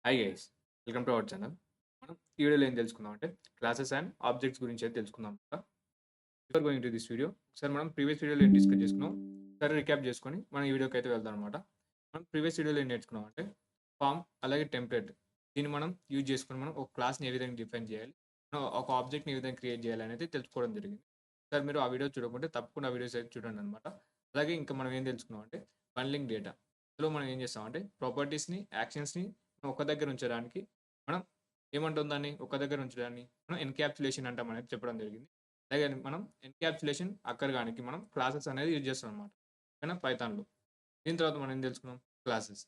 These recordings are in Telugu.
Hi guys, welcome to our channel. మనం ఈ వీడియోలో ఏం తెలుసుకుందాం అంటే క్లాసెస్ అండ్ ఆబ్జెక్ట్స్ గురించి అయితే తెలుసుకుందాం. Before going to this video ఒకసారి మనం ప్రీవియస్ వీడియోలో ఏం డిస్కస్ చేసుకున్నాం ఒకసారి రికాప్ చేసుకొని మనం ఈ వీడియోకి అయితే వెళ్దాం అనమాట. మనం ప్రీవియస్ వీడియోలో ఏం నేర్చుకున్నాం అంటే ఫామ్ అలాగే టెంప్లెట్, దీన్ని మనం యూజ్ చేసుకొని మనం ఒక క్లాస్ని ఏ విధంగా డిఫైన్ చేయాలి, మనం ఒక ఆబ్జెక్ట్ని ఏ విధంగా క్రియేట్ చేయాలి అనేది తెలుసుకోవడం జరిగింది. సార్ మీరు ఆ వీడియో చూడకుంటే తప్పకుండా ఆ వీడియోస్ అయితే చూడండి అనమాట. అలాగే ఇంకా మనం ఏం తెలుసుకున్నాం అంటే బండ్లింగ్ డేటా, ఇందులో మనం ఏం చేస్తామంటే ప్రాపర్టీస్ని యాక్షన్స్ని మనం ఒక దగ్గర ఉంచడానికి మనం ఏమంటాం, దాన్ని ఒక దగ్గర ఉంచడాన్ని మనం ఎన్‌క్యాప్సులేషన్ అంటాం అనేది చెప్పడం జరిగింది. అలాగే మనం ఎన్‌క్యాప్సులేషన్ అక్కరగానికి మనం క్లాసెస్ అనేది యూజ్ చేస్తాం అనమాట. ఓకేనా, పైథాన్‌లో. దీని తర్వాత మనం ఏం తెలుసుకున్నాం, క్లాసెస్.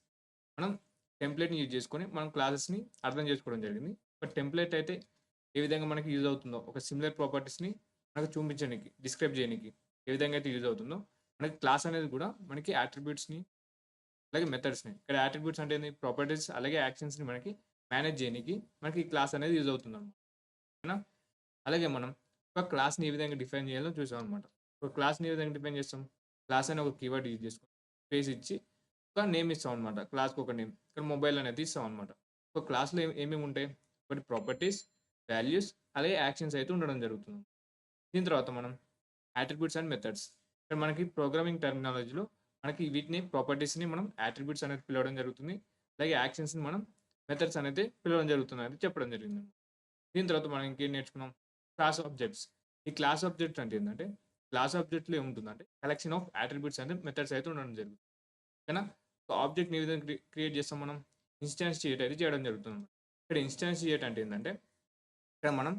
మనం టెంప్లేట్‌ని యూజ్ చేసుకొని మనం క్లాసెస్‌ని అర్థం చేసుకోవడం జరిగింది. ఒక టెంప్లేట్ అయితే ఏ విధంగా మనకి యూజ్ అవుతుందో, ఒక సిమిలర్ ప్రాపర్టీస్‌ని మనకు చూపించనీకి, డిస్క్రైబ్ చేయనీకి ఏ విధంగా అయితే యూజ్ అవుతుందో, మనకి క్లాస్ అనేది కూడా మనకి అట్రిబ్యూట్స్‌ని అలాగే మెథడ్స్‌ని, ఇక్కడ అట్రిబ్యూట్స్ అంటే ఏంది, ప్రాపర్టీస్ అలాగే యాక్షన్స్‌ని మనకి మేనేజ్ చేయనీకి మనకి ఈ క్లాస్ అనేది యూజ్ అవుతుందన్నమాట. ఓకేనా? అలాగే మనం ఒక క్లాస్‌ని ఏ విధంగా డిఫైన్ చేయాలో చూసామన్నమాట. ఒక క్లాస్‌ని ఏ విధంగా డిఫైన్ చేస్తాం? క్లాస్ అనే ఒక కీవర్డ్ యూజ్ చేసుకొని స్పేస్ ఇచ్చి ఒక నేమ్ ఇస్తామన్నమాట. క్లాస్‌కి ఒక నేమ్. ఇక్కడ మొబైల్ అనేది ఇస్తామన్నమాట. ఒక క్లాస్‌లో ఏమేమి ఉంటాయి? ఒకటి ప్రాపర్టీస్, వాల్యూస్ అలాగే యాక్షన్స్ అయితే ఉండడం జరుగుతుంది. దీని తర్వాత మనం అట్రిబ్యూట్స్ అండ్ మెథడ్స్, ఇక్కడ మనకి ప్రోగ్రామింగ్ టెర్మినాలజీలో మనకి వీటిని ప్రాపర్టీస్‌ని మనం అట్రిబ్యూట్స్ అనేది పిలవడం జరుగుతుంది. అలాగే యాక్షన్స్‌ని మనం మెథడ్స్ అనేది పిలవడం జరుగుతుంది అని చెప్పడం జరిగింది. దీని తర్వాత మనం ఇంకేం నేర్చుకున్నాం, క్లాస్ ఆబ్జెక్ట్స్. ఈ క్లాస్ ఆబ్జెక్ట్స్ అంటే ఏంటంటే, క్లాస్ ఆబ్జెక్ట్‌లో ఏముంటుందంటే collection of attributes and methods అయితే ఉండడం జరుగుతుంది. ఓకేనా? ఒక ఆబ్జెక్ట్‌ని ఏ విధంగా క్రియేట్ చేస్తాం మనం, ఇన్‌స్టాన్షియేట్ అయితే చేయడం జరుగుతుంది. ఇక్కడ ఇన్‌స్టాన్షియేట్ అంటే ఏంటంటే, ఇక్కడ మనం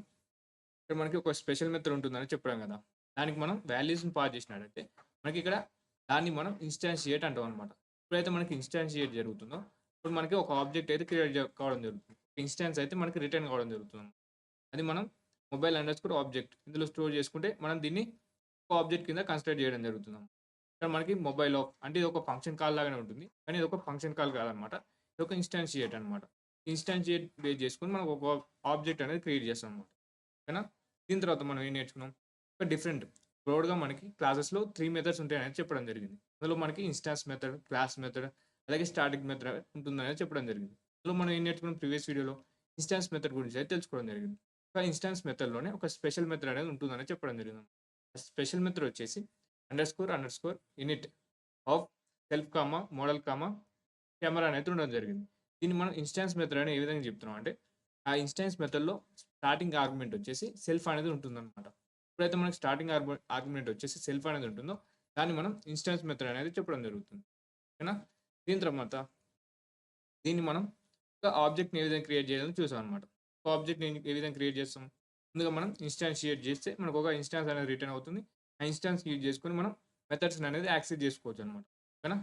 ఇక్కడ మనకి ఒక స్పెషల్ మెథడ్ ఉంటుందని చెప్పాం కదా! దానికి మనం వాల్యూస్‌ని పాస్ చేసినట్టయితే మనకిక్కడ దాన్ని మనం ఇన్‌స్టాన్షియేట్ అంటామనమాట. ఎప్పుడైతే మనకి ఇన్‌స్టాన్షియేట్ జరుగుతుందో, ఇప్పుడు మనకి ఒక ఆబ్జెక్ట్ అయితే క్రియేట్ కావడం జరుగుతుంది. ఇన్‌స్టాన్స్ అయితే మనకి రిటర్న్ కావడం జరుగుతుంది. అది మనం మొబైల్ అండర్‌స్కోర్ ఆబ్జెక్ట్ ఇందులో స్టోర్ చేసుకుంటే మనం దీన్ని ఒక ఆబ్జెక్ట్ కింద కన్సిడర్ చేయడం జరుగుతుంది. ఇక్కడ మనకి మొబైల్ ఆఫ్ అంటే ఇది ఒక ఫంక్షన్ కాల్ లాగానే ఉంటుంది. కానీ ఇది ఒక ఫంక్షన్ కాల్ కాదనమాట. ఇది ఒక ఇన్‌స్టాన్షియేట్ అనమాట. ఇన్‌స్టాన్షియేట్ బేస్ చేసుకొని మనం ఒక ఆబ్జెక్ట్ అనేది క్రియేట్ చేస్తాం అనమాట. ఓకేనా? దీని తర్వాత మనం ఏం నేర్చుకున్నాం, ఒక డిఫరెంట్ బ్రాడ్‌గా మనకి క్లాసెస్‌లో 3 మెథడ్స్ ఉంటాయని చెప్పడం జరిగింది. అందులో మనకి ఇన్‌స్టాన్స్ మెథడ్, క్లాస్ మెథడ్ అలాగే స్టాటిక్ మెథడ్ ఉంటుందని చెప్పడం జరిగింది. అందులో మనం ఏం నేర్చుకున్నాం, ప్రీవియస్ వీడియోలో ఇన్‌స్టాన్స్ మెథడ్ గురించి అయితే తెలుసుకోవడం జరిగింది. ఒక ఇన్‌స్టాన్స్ మెథడ్‌లోనే ఒక స్పెషల్ మెథడ్ అనేది ఉంటుందని చెప్పడం జరిగింది. ఆ స్పెషల్ మెథడ్ వచ్చేసి underscore in it of self comma model comma camera అనేది ఉండడం జరిగింది. దీన్ని మనం ఇన్‌స్టాన్స్ మెథడ్ అని ఏ విధంగా చెప్తున్నాం అంటే, ఆ ఇన్‌స్టాన్స్ మెథడ్‌లో స్టార్టింగ్ ఆర్గ్యుమెంట్ వచ్చేసి సెల్ఫ్ అనేది ఉంటుందన్నమాట. ఎప్పుడైతే మనకి స్టార్టింగ్ ఆర్గ్యుమెంట్ వచ్చేసి సెల్ఫ్ అనేది ఉంటుందో, దాన్ని మనం ఇన్‌స్టాన్స్ మెథడ్ అనేది చెప్పడం జరుగుతుంది. ఓకేనా? దీని తర్వాత దీన్ని మనం ఒక ఆబ్జెక్ట్‌ని ఏ విధంగా క్రియేట్ చేయాలో చూసామన్నమాట. ఒక ఆబ్జెక్ట్‌ని ఏ విధంగా క్రియేట్ చేస్తాం? ముందుగా మనం ఇన్‌స్టాన్షియేట్ చేస్తే మనకు ఒక ఇన్‌స్టాన్స్ అనేది రిటర్న్ అవుతుంది. ఆ ఇన్‌స్టాన్స్‌ని యూజ్ చేసుకొని మనం మెథడ్స్‌ని అనేది యాక్సెస్ చేసుకోవచ్చన్నమాట. ఓకేనా?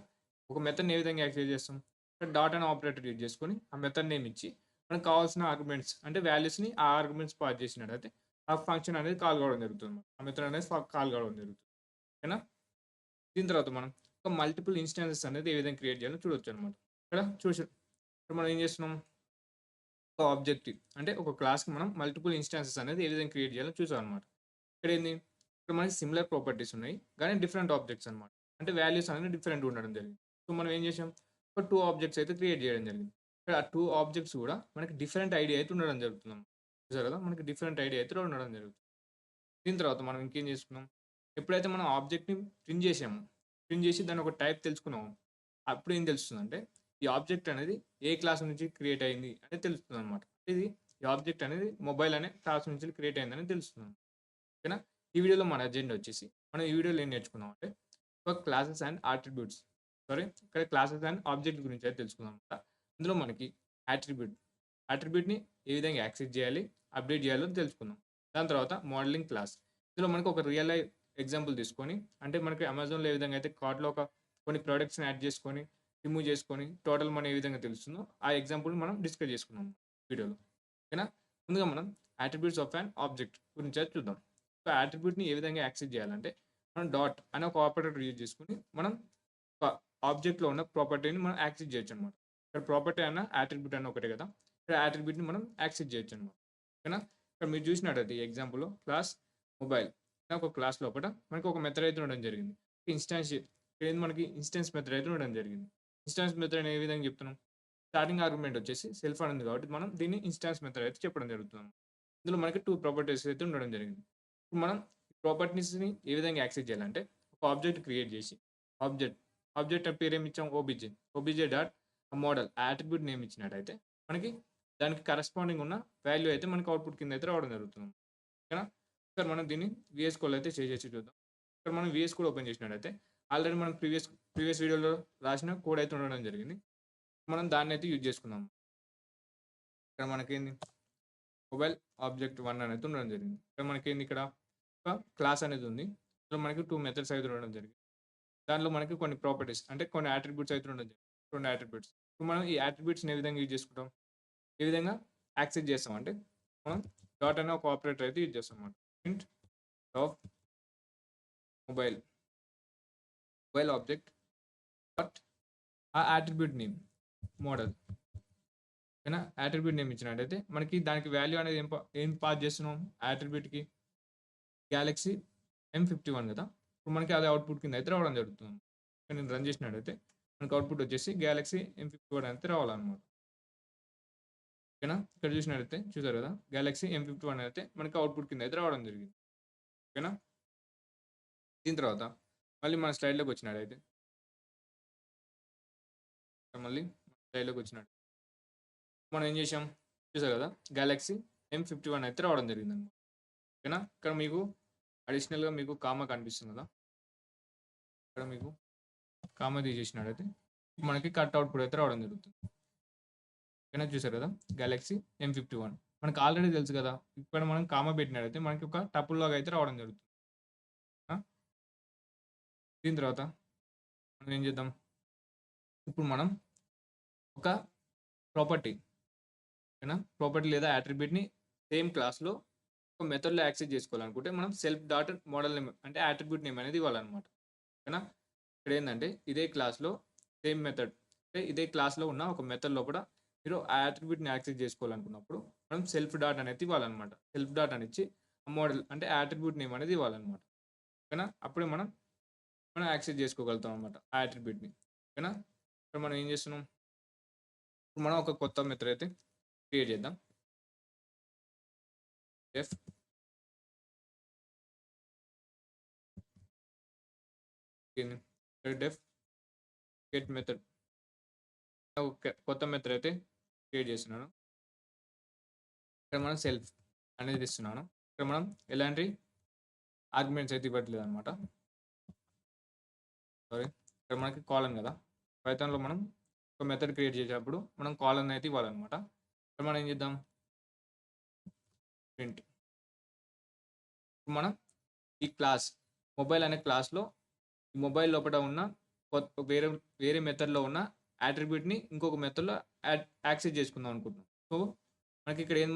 ఒక మెథడ్‌ని ఏ విధంగా యాక్సెస్ చేస్తాం? డాట్ అనే ఆపరేటర్ యూజ్ చేసుకొని ఆ మెథడ్ నేమ్ ఇచ్చి మనకు కావాల్సిన ఆర్గ్యుమెంట్స్ అంటే వాల్యూస్‌ని ఆ ఆర్గ్యుమెంట్స్ పాస్ చేసినట్టయితే ఆ ఫంక్షన్ అనేది కాల్ కావడం జరుగుతుంది. ఆ మెథడ్ అనేది కాల్ కావడం జరుగుతుంది. ఓకేనా? దీని తర్వాత మనం ఒక మల్టిపుల్ ఇన్‌స్టాన్సెస్ అనేది ఏ విధంగా క్రియేట్ చేయాలో చూడొచ్చన్నమాట. ఇక్కడ ఇప్పుడు మనం ఏం చేస్తున్నాం, ఒక ఆబ్జెక్టివ్ అంటే ఒక క్లాస్‌కి మనం మల్టిపుల్ ఇన్‌స్టాన్సెస్ అనేది ఏ విధంగా క్రియేట్ చేయాలో చూసామన్నమాట. ఇక్కడేంది, ఇక్కడ మనకి సిమిలర్ ప్రాపర్టీస్ ఉన్నాయి. కానీ డిఫరెంట్ ఆబ్జెక్ట్స్ అన్నమాట. అంటే వాల్యూస్ అనేది డిఫరెంట్‌గా ఉండడం జరిగింది. సో, మనం ఏం చేసాం, ఒక 2 ఆబ్జెక్ట్స్ అయితే క్రియేట్ చేయడం జరిగింది. ఇక్కడ ఆ 2 ఆబ్జెక్ట్స్ కూడా మనకి డిఫరెంట్ ఐడీ అయితే ఉండడం జరుగుతుందన్నమాట. చూసారు కదా! మనకి డిఫరెంట్ ఐడీ అయితే ఉండడం జరుగుతుంది. దీని తర్వాత మనం ఇంకేం చేసుకున్నాం, ఎప్పుడైతే మనం ఆబ్జెక్ట్‌ని ప్రింట్ చేసామో, ప్రింట్ చేసి దాన్ని ఒక టైప్ తెలుసుకున్నామో, అప్పుడు ఏం తెలుస్తుందంటే, ఈ ఆబ్జెక్ట్ అనేది ఏ క్లాస్ నుంచి క్రియేట్ అయింది అనేది తెలుస్తుందన్నమాట. ఇది ఈ ఆబ్జెక్ట్ అనేది మొబైల్ అనే క్లాస్ నుంచి క్రియేట్ అయిందని తెలుస్తుంది. ఓకేనా? ఈ వీడియోలో మన అజెండా వచ్చేసి, మనం ఈ వీడియోలో ఏం నేర్చుకున్నాం అంటే, ఒక క్లాసెస్ అండ్ అట్రిబ్యూట్స్, ఇక్కడ క్లాసెస్ అండ్ ఆబ్జెక్ట్ గురించి అయితే తెలుసుకుందాం అనమాట. ఇందులో మనకి అట్రిబ్యూట్, అట్రిబ్యూట్‌ని ఏ విధంగా యాక్సెస్ చేయాలి, అప్డేట్ చేయాలో తెలుసుకుందాం. దాని తర్వాత మోడలింగ్ క్లాస్. ఇందులో మనకు ఒక రియల్ లైఫ్ ఎగ్జాంపుల్ తీసుకొని, అంటే మనకి అమెజాన్‌లో ఏ విధంగా అయితే కార్ట్‌లో కొన్ని ప్రొడక్ట్స్‌ని యాడ్ చేసుకొని, రిమూవ్ చేసుకొని, టోటల్ మనీ ఏ విధంగా తెలుస్తుందో, ఆ ఎగ్జాంపుల్‌ని మనం డిస్కస్ చేసుకున్నాం వీడియోలో. ఓకేనా? ముందుగా మనం అట్రిబ్యూట్స్ ఆఫ్ అన్ ఆబ్జెక్ట్ గురించి అయితే చూద్దాం. సో, అట్రిబ్యూట్‌ని ఏ విధంగా యాక్సెస్ చేయాలంటే, మనం డాట్ అనే ఒక ఆపరేటర్ యూజ్ చేసుకొని, మనం ఒక ఆబ్జెక్ట్‌లో ఉన్న ప్రాపర్టీని మనం యాక్సెస్ చేయొచ్చనమాట. ఇక్కడ ప్రాపర్టీ అన్నా, అట్రిబ్యూట్ అన్నా ఒకటే కదా! ఇక్కడ అట్రిబ్యూట్‌ని మనం యాక్సెస్ చేయొచ్చనమాట. ఓకేనా? ఇక్కడ మీరు చూసినట్టయితే ఈ ఎగ్జాంపుల్‌లో క్లాస్ మొబైల్ అనే ఒక క్లాస్ లోపట మనకు ఒక మెథడ్ అయితే ఉండడం జరిగింది. ఇన్‌స్టాన్షియేట్, ఇక్కడేంది మనకి ఇన్‌స్టాన్స్ మెథడ్ అయితే ఉండడం జరిగింది. ఇన్‌స్టాన్స్ మెథడ్ అని ఏ విధంగా చెప్తున్నాం? స్టార్టింగ్ ఆర్గ్యుమెంట్ వచ్చేసి సెల్ఫ్ అని ఉంది కాబట్టి మనం దీన్ని ఇన్స్టాన్స్ మెథడ్ అయితే చెప్పడం జరుగుతుంది. ఇందులో మనకి 2 ప్రాపర్టీస్ అయితే ఉండడం జరిగింది. ఇప్పుడు మనం ప్రాపర్టీస్‌ని ఏ విధంగా యాక్సెస్ చేయాలంటే ఒక ఆబ్జెక్ట్ క్రియేట్ చేసి ఆబ్జెక్ట్ ఆబ్జెక్ట్ పేరు ఏమి ఇచ్చాం OBJ dot model attribute name ఇచ్చినట్టయితే మనకి దానికి కరెస్పాండింగ్ ఉన్న వాల్యూ అయితే మనకి అవుట్‌పుట్ కింద అయితే రావడం జరుగుతుంది. ఓకేనా? ఒకసారి మనం దీన్ని వీఎస్ కోడ్‌లో అయితే చేసి చూద్దాం. ఇక్కడ మనం వీఎస్ కోడ్ ఓపెన్ చేసినట్టయితే ఆల్రెడీ మనం ప్రీవియస్ వీడియోలో రాసిన కోడ్ అయితే ఉండడం జరిగింది. మనం దాన్ని అయితే యూజ్ చేసుకుందాం. ఇక్కడ మనకేంది మొబైల్ ఆబ్జెక్ట్ 1 అనేది ఉండడం జరిగింది. ఇక్కడ మనకేంది ఇక్కడ ఒక క్లాస్ అనేది ఉంది. ఇందులో మనకి 2 మెథడ్స్ అయితే ఉండడం జరిగింది. దాంట్లో మనకి కొన్ని ప్రాపర్టీస్ అంటే కొన్ని అట్రిబ్యూట్స్ అయితే ఉండడం జరిగింది. 2 అట్రిబ్యూట్స్. ఇప్పుడు మనం ఈ అట్రిబ్యూట్స్‌ని ఏ విధంగా యూజ్ చేసుకుంటాం? ఏ విధంగా యాక్సెస్ చేస్తాం అంటే మనం డాట్ అనే ఒక ఆపరేటర్ అయితే యూజ్ చేస్తాం అన్నమాట. Print of mobile object dot ఆ అట్రిబ్యూట్ నేమ్ మోడల్. ఓకేనా? అట్రిబ్యూట్ నేమ్ ఇచ్చినట్టయితే మనకి దానికి వాల్యూ అనేది ఏం పాస్ చేస్తున్నాం అట్రిబ్యూట్‌కి గ్యాలక్సీ M51 కదా! ఇప్పుడు మనకి అది అవుట్‌పుట్ కింద అయితే రావడం జరుగుతుంది. ఇక్కడ నేను రన్ చేసినట్టయితే మనకి అవుట్‌పుట్ వచ్చేసి గ్యాలక్సీ M51 అయితే రావాలన్నమాట. ఓకేనా? ఇక్కడ చూసినట్టయితే చూసారు కదా! గ్యాలక్సీ M51 అయితే మనకి అవుట్‌పుట్ కింద అయితే రావడం జరిగింది. ఓకేనా? దీని తర్వాత మళ్ళీ మన స్లైడ్‌లోకి వచ్చినట్టయితే మళ్ళీ స్లైడ్‌లోకి వచ్చినట్టు మనం ఏం చేసాం చూసారు కదా! గ్యాలక్సీ M51 అయితే రావడం జరిగిందన్నమాట. ఓకేనా? ఇక్కడ మీకు అడిషనల్‌గా మీకు కామా కనిపిస్తుంది కదా! ఇక్కడ మీకు కామా తీసేసినట్టయితే మనకి కట్ అవుట్‌పుట్ అయితే రావడం జరుగుతుంది. ఓకేనా? చూసారు కదా! గ్యాలక్సీ M51 మనకు ఆల్రెడీ తెలుసు కదా! ఇక్కడ మనం కామా పెట్టినట్టయితే మనకి ఒక టపుల్ లాగా అయితే రావడం జరుగుతుంది. ఆ! దీని తర్వాత మనం ఏం చేద్దాం? ఇప్పుడు మనం ఒక ప్రాపర్టీ ఓకేనా? ప్రాపర్టీ లేదా అట్రిబ్యూట్‌ని సేమ్ క్లాస్‌లో ఒక మెథడ్‌లో యాక్సెస్ చేసుకోవాలనుకుంటే మనం సెల్ఫ్ డాట్ మోడల్ నేమ్ అంటే అట్రిబ్యూట్ నేమ్ అనేది ఇవ్వాలన్నమాట. ఓకేనా? ఇక్కడ ఏందంటే ఇదే క్లాస్‌లో సేమ్ మెథడ్ అంటే ఇదే క్లాస్‌లో ఉన్న ఒక మెథడ్ లోపల మీరు ఆ అట్రిబ్యూట్‌ని యాక్సెస్ చేసుకోవాలనుకున్నప్పుడు మనం సెల్ఫ్ డాట్ అనేది ఇవ్వాలన్నమాట. సెల్ఫ్ డాట్ అని ఇచ్చి మోడల్ అంటే అట్రిబ్యూట్ నేమ్ అనేది ఇవ్వాలన్నమాట. ఓకేనా? అప్పుడే మనం యాక్సెస్ చేసుకోగలుగుతాం అన్నమాట ఆ అట్రిబ్యూట్‌ని. ఓకేనా? ఇక్కడ మనం ఏం చేస్తున్నాం? ఇప్పుడు మనం ఒక కొత్త మెథడ్ అయితే క్రియేట్ చేద్దాం. డెఫ్ డెఫ్ గెట్ మెథడ్ ఓకే. కొత్త మెథడ్ అయితే క్రియేట్ చేస్తున్నాను. ఇక్కడ మనం సెల్ఫ్ అనేది ఇస్తున్నాను. ఇక్కడ మనం ఎలాంటి ఆర్గ్యుమెంట్స్ అయితే ఇవ్వట్లేదన్నమాట. సారీ. ఇక్కడ మనకి కాలన్ కదా! పైథాన్‌లో మనం ఒక మెథడ్ క్రియేట్ చేసేటప్పుడు మనం కాలన్ అయితే ఇవ్వాలన్నమాట. ఇక్కడ మనం ఏం చేద్దాం? ప్రింట్. మనం ఈ క్లాస్ మొబైల్ అనే క్లాస్‌లో మొబైల్ లోపట ఉన్న వేరే వేరే మెథడ్‌లో ఉన్న అట్రిబ్యూట్‌ని ఇంకొక మెథడ్‌లో యాక్సెస్ చేసుకుందాం అనుకుంటున్నాం. సో,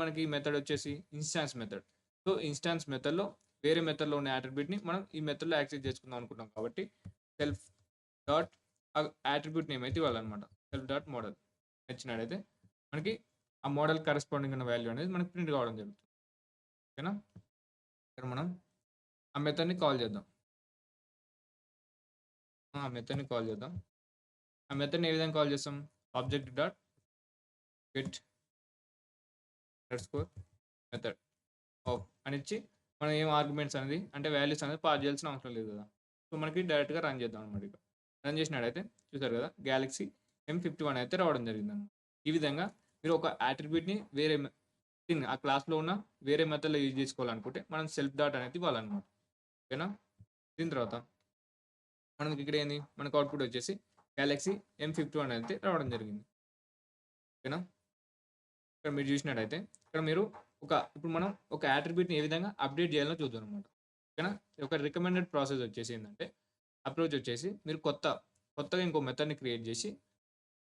మనకి మెథడ్ వచ్చేసి ఇన్‌స్టాన్స్ మెథడ్. సో, ఇన్‌స్టాన్స్ మెథడ్‌లో వేరే మెథడ్‌లో ఉన్న అట్రిబ్యూట్‌ని మనం ఈ మెథడ్‌లో యాక్సెస్ చేసుకుందాం అనుకుంటున్నాం కాబట్టి సెల్ఫ్ డాట్ అట్రిబ్యూట్ నేమ్ అయితే ఇవ్వాలన్నమాట. సెల్ఫ్ డాట్ మోడల్ ఇచ్చినట్టయితే మనకి ఆ మోడల్ కరెస్పాండింగ్ ఉన్న వాల్యూ అనేది మనకి ప్రింట్ కావడం జరుగుతుంది. ఓకేనా? ఇక్కడ మనం ఆ మెథడ్‌ని కాల్ చేద్దాం. ఆ మెథడ్‌ని కాల్ చేద్దాం. ఆ మెథడ్‌ని ఏ విధంగా కాల్ చేస్తాం? Object dot get underscore method of అని ఇచ్చి మనం ఏం ఆర్గ్యుమెంట్స్ అనేది అంటే వాల్యూస్ అనేది పాస్ చేయాల్సిన అవసరం లేదు కదా! సో, మనకి డైరెక్ట్‌గా రన్ చేద్దాం అన్నమాట ఇక. రన్ చేసినట్టయితే చూసారు కదా! గ్యాలక్సీ M51 అయితే రావడం జరిగిందన్నమాట. ఈ విధంగా మీరు ఒక అట్రిబ్యూట్‌ని వేరే ఆ క్లాస్‌లో ఉన్న వేరే మెథడ్‌లో యూజ్ చేసుకోవాలనుకుంటే మనం సెల్ఫ్ డాట్ అనేది ఇవ్వాలన్నమాట. ఓకేనా? దీని తర్వాత మనకి ఇక్కడ ఏంది? మనకు అవుట్‌పుట్ వచ్చేసి గ్యాలక్సీ M51 అయితే రావడం జరిగింది. ఓకేనా? ఇక్కడ మీరు చూసినట్టయితే ఇక్కడ మీరు ఇప్పుడు మనం ఒక అట్రిబ్యూట్‌ని ఏ విధంగా అప్డేట్ చేయాలో చూద్దామన్నమాట. ఓకేనా? ఒక రికమెండెడ్ ప్రాసెస్ వచ్చేసి ఏందంటే అప్రోచ్ వచ్చేసి మీరు కొత్తగా ఇంకో మెథడ్‌ని క్రియేట్ చేసి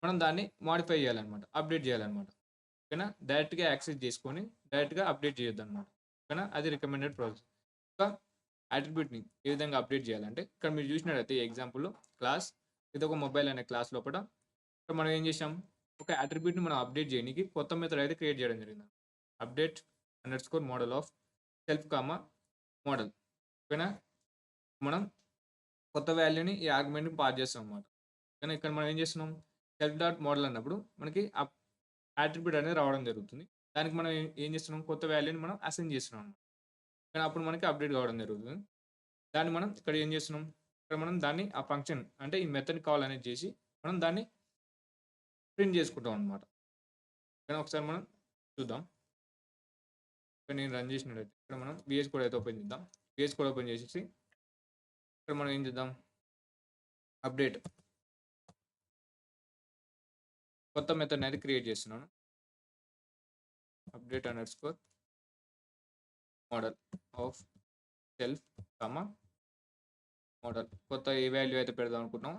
మనం దాన్ని మోడిఫై చేయాలన్నమాట. అప్డేట్ చేయాలన్నమాట. ఓకేనా? డైరెక్ట్‌గా యాక్సెస్ చేసుకొని డైరెక్ట్‌గా అప్డేట్ చేయొద్దన్నమాట. ఓకేనా? అది రికమెండెడ్ ప్రాసెస్. ఒక అట్రిబ్యూట్‌ని ఏ విధంగా అప్డేట్ చేయాలంటే ఇక్కడ మీరు చూసినట్టయితే ఈ ఎగ్జాంపుల్‌లో క్లాస్ ఇదొక మొబైల్ అనే క్లాస్ లోపట ఇక్కడ మనం ఏం చేసాం? ఒక అట్రిబ్యూట్‌ని మనం అప్డేట్ చేయనీకి కొత్త మెథడ్ అయితే క్రియేట్ చేయడం జరిగింది. Update underscore model of self comma model. ఓకేనా? మనం కొత్త వాల్యూని ఈ ఆర్గ్యుమెంట్‌కి పాస్ చేస్తాం అన్నమాట. కానీ ఇక్కడ మనం ఏం చేస్తున్నాం? సెల్ఫ్ డాట్ మోడల్ అన్నప్పుడు మనకి ఆ అట్రిబ్యూట్ అనేది రావడం జరుగుతుంది. దానికి మనం ఏం చేస్తున్నాం, కొత్త వాల్యూని మనం అసైన్ చేస్తున్నాం. కానీ అప్పుడు మనకి అప్డేట్ కావడం జరుగుతుంది. దాన్ని మనం ఇక్కడ ఏం చేస్తున్నాం, ఇక్కడ మనం దాన్ని ఆ ఫంక్షన్ అంటే ఈ మెథడ్ కాల్ అనేది చేసి మనం దాన్ని ప్రింట్ చేసుకుంటాం అనమాట. కానీ ఒకసారి మనం చూద్దాం. ఇక్కడ నేను రన్ చేసినట్టయితే ఇక్కడ మనం VS కోడ్ అయితే ఓపెన్ చేద్దాం. VS కోడ్ ఓపెన్ చేసేసి ఇక్కడ మనం ఏం చేద్దాం, అప్డేట్ కొత్త మెథడ్ అనేది క్రియేట్ చేస్తున్నాను. Update under score model of self model. కొత్త ఏ వాల్యూ అయితే పెడదాం అనుకుంటున్నాం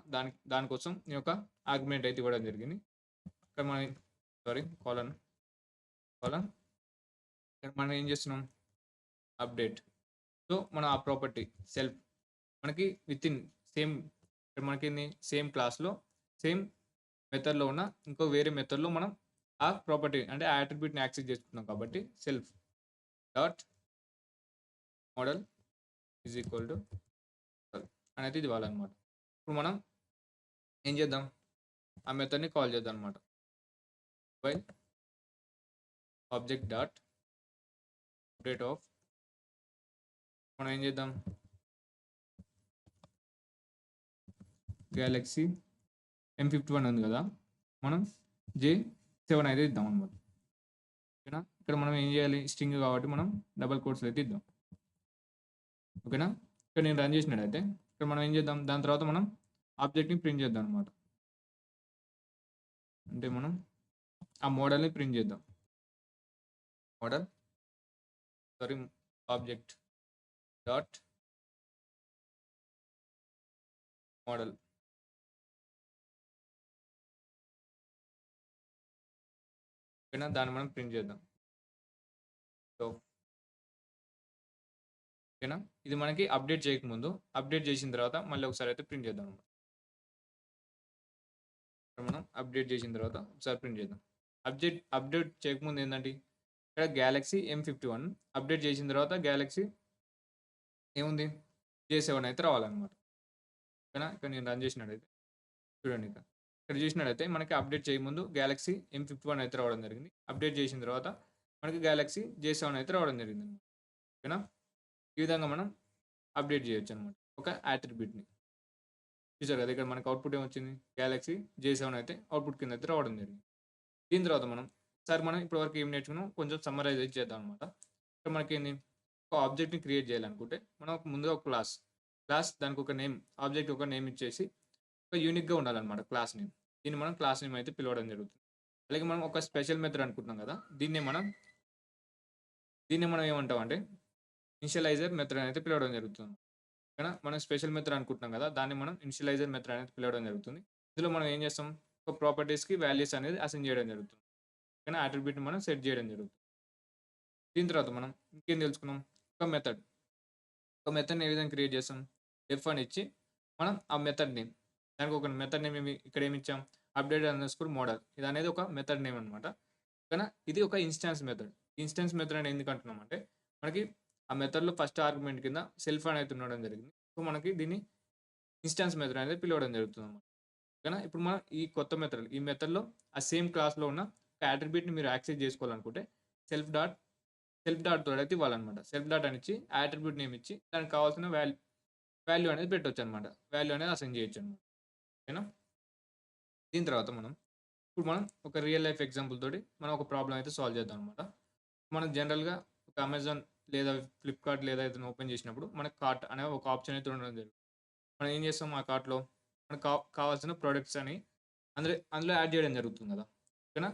దానికోసం నేను ఒక ఆర్గ్యుమెంట్ అయితే ఇవ్వడం జరిగింది. ఇక్కడ మనం కాలన్ ఇక్కడ మనం ఏం చేస్తున్నాం, అప్డేట్. సో మనం ఆ ప్రాపర్టీ సెల్ఫ్ మనకి విత్ ఇన్ సేమ్ ఇక్కడ మనకి సేమ్ క్లాస్లో సేమ్ మెథడ్లో ఉన్న ఇంకో వేరే మెథడ్లో మనం ఆ ప్రాపర్టీ అంటే ఆ అట్రిబ్యూట్ని యాక్సెస్ చేసుకుంటున్నాం కాబట్టి self dot model is equal to అనేది ఇది ఇవ్వాలన్నమాట. ఇప్పుడు మనం ఏం చేద్దాం, ఆ మెథడ్ని కాల్ చేద్దాం అనమాట. While object dot update of మనం ఏం చేద్దాం, గ్యాలక్సీ M51 ఉంది కదా, మనం J7 అయితే ఇద్దాం అనమాట. ఓకేనా, ఇక్కడ మనం ఏం చేయాలి, స్ట్రింగ్ కాబట్టి మనం డబల్ కోట్స్లో అయితే ఇద్దాం. ఓకేనా, ఇక్కడ నేను రన్ చేసినట్టయితే ఇక్కడ మనం ఏం చేద్దాం, దాని తర్వాత మనం ఆబ్జెక్ట్ని ప్రింట్ చేద్దాం అనమాట. అంటే మనం ఆ మోడల్ని ప్రింట్ చేద్దాం. Object dot model. ఓకేనా, దాన్ని మనం ప్రింట్ చేద్దాం. సో ఓకేనా, ఇది మనకి అప్డేట్ చేయకముందు, అప్డేట్ చేసిన తర్వాత మళ్ళీ ఒకసారి అయితే ప్రింట్ చేద్దాం అనమాట. మనం అప్డేట్ చేసిన తర్వాత ఒకసారి ప్రింట్ చేద్దాం. అప్డేట్ చేయకముందు ఏంటంటే ఇక్కడ గ్యాలక్సీ M51, అప్డేట్ చేసిన తర్వాత గ్యాలక్సీ ఏముంది J7 అయితే రావాలన్నమాట. ఓకేనా, ఇక్కడ నేను రన్ చేసినట్టయితే చూడండి, ఇక్కడ చూసినట్టయితే మనకి అప్డేట్ చేయకముందు గ్యాలక్సీ M51 అయితే రావడం జరిగింది. అప్డేట్ చేసిన తర్వాత మనకి గ్యాలక్సీ J7 అయితే రావడం జరిగింది. ఓకేనా, ఈ విధంగా మనం అప్డేట్ చేయొచ్చు అనమాట ఒక అట్రిబ్యూట్ని. చూసారు కదా, ఇక్కడ మనకి అవుట్పుట్ ఏమొచ్చింది, గ్యాలక్సీ J7 అయితే అవుట్పుట్ కింద అయితే రావడం జరిగింది. దీని తర్వాత మనం ఇప్పటివరకు ఏం నేర్చుకున్నాం కొంచెం సమ్మరైజ్ అయితే చేద్దాం అనమాట. ఇక్కడ మనకి ఏంది, ఒక ఆబ్జెక్ట్ని క్రియేట్ చేయాలనుకుంటే మనం ముందుగా ఒక క్లాస్ దానికి ఒక నేమ్, ఆబ్జెక్ట్ ఒక నేమ్ ఇచ్చేసి ఒక యూనిక్గా ఉండాలన్నమాట క్లాస్ నేమ్. దీన్ని మనం క్లాస్ నేమ్ అయితే పిలవడం జరుగుతుంది. అలాగే మనం ఒక స్పెషల్ మెథడ్ అనుకుంటున్నాం కదా, దీన్ని మనం ఏమంటాం అంటే ఇనిషియలైజర్ మెథడ్ అయితే పిలవడం జరుగుతుంది. ఓకేనా, మనం స్పెషల్ మెథడ్ అనుకుంటున్నాం కదా, దాన్ని మనం ఇనిషియలైజర్ మెథడ్ అనేది పిలవడం జరుగుతుంది. ఇందులో మనం ఏం చేస్తాం, ఒక ప్రాపర్టీస్కి వాల్యూస్ అనేది అసైన్ చేయడం జరుగుతుంది. ఓకేనా, అట్రిబ్యూట్ని మనం సెట్ చేయడం జరుగుతుంది. దీని తర్వాత మనం ఇంకేం తెలుసుకున్నాం, ఒక మెథడ్ని ఏ విధంగా క్రియేట్ చేస్తాం, F1 ఇచ్చి మనం ఆ మెథడ్ నేమ్, దానికి ఒక మెథడ్ నేమ్ ఇక్కడ ఏమి ఇచ్చాం, అప్డేట్ అండర్ స్కోర్ మోడల్. ఇది అనేది ఒక మెథడ్ నేమ్ అనమాట. ఓకేనా, ఇది ఒక ఇన్స్టాన్స్ మెథడ్ అని ఎందుకు అంటున్నాం అంటే మనకి ఆ మెథడ్లో ఫస్ట్ ఆర్గ్యుమెంట్ కింద సెల్ఫ్ అనేది ఉండడం జరిగింది. సో మనకి దీన్ని ఇన్స్టాన్స్ మెథడ్ అనేది పిలవడం జరుగుతుంది అన్నమాట. ఓకేనా, ఇప్పుడు మనం ఈ మెథడ్లో ఆ సేమ్ క్లాస్లో ఉన్న ఒక అట్రిబ్యూట్ని మీరు యాక్సెస్ చేసుకోవాలనుకుంటే సెల్ఫ్ డాట్ తోడు అయితే ఇవ్వాలన్నమాట. సెల్ఫ్ డాట్ అని ఇచ్చి అట్రిబ్యూట్ నేమ్ ఇచ్చి దానికి కావాల్సిన వాల్యూ అనేది పెట్టవచ్చు అనమాట. వాల్యూ అనేది అసైన్ చేయొచ్చు అనమాట. ఓకేనా, దీని తర్వాత ఇప్పుడు మనం ఒక రియల్ లైఫ్ ఎగ్జాంపుల్ తోటి మనం ఒక ప్రాబ్లం అయితే సాల్వ్ చేద్దాం అనమాట. మనం జనరల్గా ఒక అమెజాన్ లేదా ఫ్లిప్కార్ట్ లేదా ఏదైనా ఓపెన్ చేసినప్పుడు మనకు కార్ట్ అనే ఒక ఆప్షన్ అయితే ఉండడం జరుగుతుంది. మనం ఏం చేస్తాం, ఆ కార్ట్లో మనకు కావాల్సిన ప్రోడక్ట్స్ అని అందులో యాడ్ చేయడం జరుగుతుంది కదా. ఓకేనా,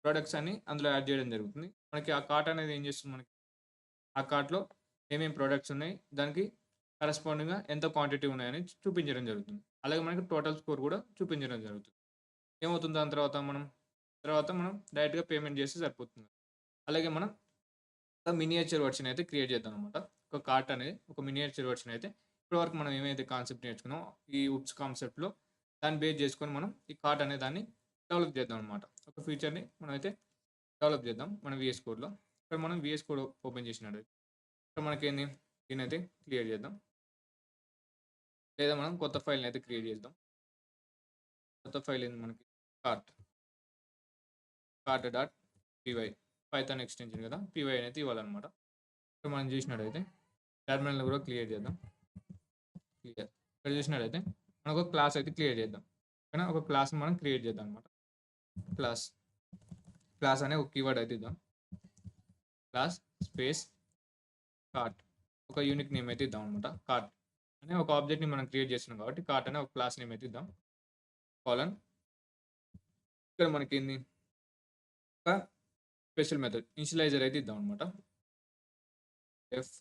ప్రోడక్ట్స్ అని అందులో యాడ్ చేయడం జరుగుతుంది. మనకి ఆ కార్ట్ అనేది ఏం చేస్తుంది, మనకి ఆ కార్ట్లో ఏమేమి ప్రోడక్ట్స్ ఉన్నాయి, దానికి కరెస్పాండింగ్గా ఎంత క్వాంటిటీ ఉన్నాయని చూపించడం జరుగుతుంది. అలాగే మనకి టోటల్ స్కోర్ కూడా చూపించడం జరుగుతుంది. ఏమవుతుంది, దాని తర్వాత మనం డైరెక్ట్గా పేమెంట్ చేస్తే సరిపోతుంది. అలాగే మనం ఒక మినియేచర్ వర్షన్ అయితే క్రియేట్ చేద్దాం అనమాట. ఒక కార్ట్ అనేది ఒక మినియేచర్ వర్షన్ అయితే ఇప్పటివరకు మనం ఏమైతే కాన్సెప్ట్ నేర్చుకున్నాం ఈ ఉప్స్ కాన్సెప్ట్లో దాన్ని బేస్ చేసుకొని మనం ఈ కార్ట్ అనే దాన్ని డెవలప్ చేద్దాం అనమాట. ఒక ఫీచర్ని మనం అయితే డెవలప్ చేద్దాం మన VS కోడ్లో. ఇక్కడ మనం VS కోడ్ ఓపెన్ చేసినట్టు ఇక్కడ మనకేంది, దీన్ని అయితే క్లియర్ చేద్దాం, లేదా మనం కొత్త ఫైల్ని అయితే క్రియేట్ చేద్దాం. కొత్త ఫైల్ ఏంది, మనకి cart cart dot py Python extension కదా, పీవై అనేది ఇవ్వాలన్నమాట. సో మనం చూసినట్టయితే టెర్మినల్ కూడా క్లియర్ చేద్దాం. క్లియర్ ఇక్కడ చూసినట్టయితే మనకు ఒక క్లాస్ అయితే క్లియర్ చేద్దాం. ఓకేనా, ఒక క్లాస్ని మనం క్రియేట్ చేద్దాం అనమాట. క్లాస్ అనే ఒక కీవర్డ్ అయితే ఇద్దాం. క్లాస్ స్పేస్ కార్ట్, ఒక యూనిక్ నేమ్ అయితే ఇద్దాం అనమాట. కార్ట్ అనే ఒక ఆబ్జెక్ట్ని మనం క్రియేట్ చేస్తున్నాం కాబట్టి కార్ట్ అనే ఒక క్లాస్ నేమ్ అయితే ఇద్దాం. కాలన్ ఇక్కడ మనకి ఏంది, ఒక స్పెషల్ మెథడ్ ఇనిషియలైజర్ అయితే ఇద్దాం అనమాట. F